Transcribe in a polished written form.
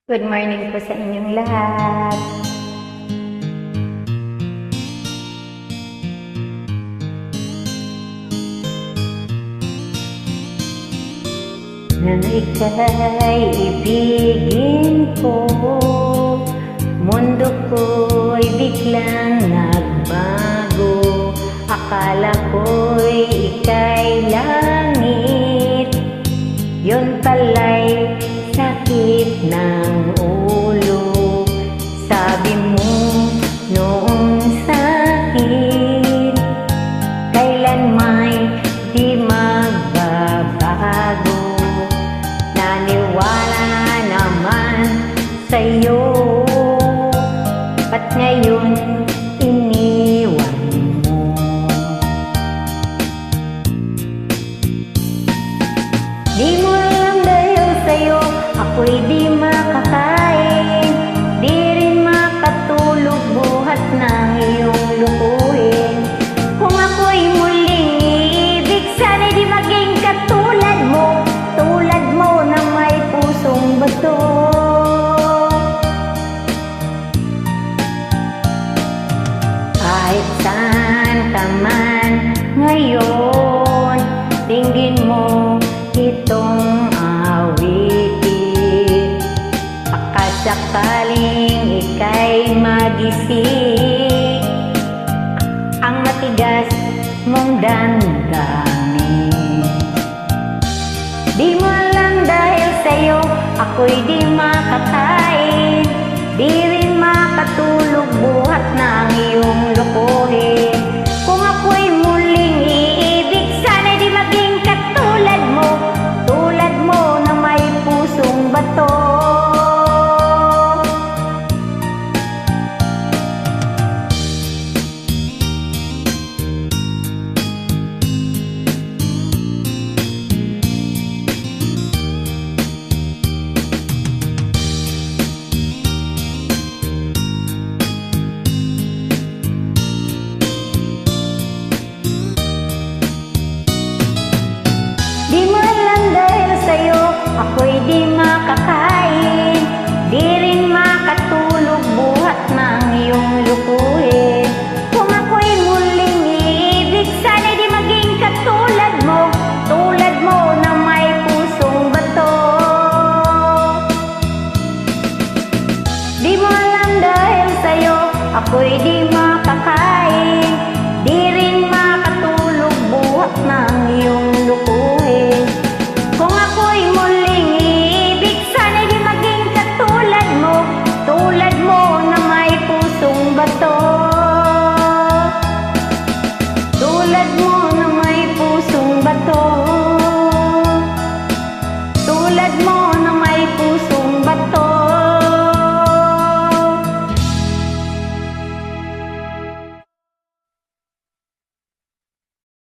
Good morning po sa inyong lahat. Na ika'y ibigin ko, mundo ko'y biglang nagbago. Akala ko'y ika'y langit, yun pala'y sakit ng ulo. Sabi mo noong sa'kin, kailan may di magbabago. Naniwala naman sa'yo, ba't ngayon iniwan mo? Di mo alam dahil sa'yo ako'y di makakain, di rin makatulog buhat ng iyong lukuhin. Kung ako'y muling iibig, sana'y di maging katulad mo, tulad mo na may pusong bato. Kahit saan ka man ngayon, tingin mo itong awitin. Sakaling ika'y magising, ang matigas mong damdamin. Di mo alam dahil sa'yo ako'y di makakain, di rin makatulog buhat ng iyong lukuhin. Kung ako'y muling iibig, sana'y di maging katulad mo, tulad mo na may pusong bato. Di mo alam dahil sa'yo ako'y di makakain, di rin makatulog buhat ng iyong lukuhin. Kung ako'y muling iibig, sana'y di maging katulad mo, tulad mo na may pusong bato. Di mo alam dahil sa'yo ako'y di makakain,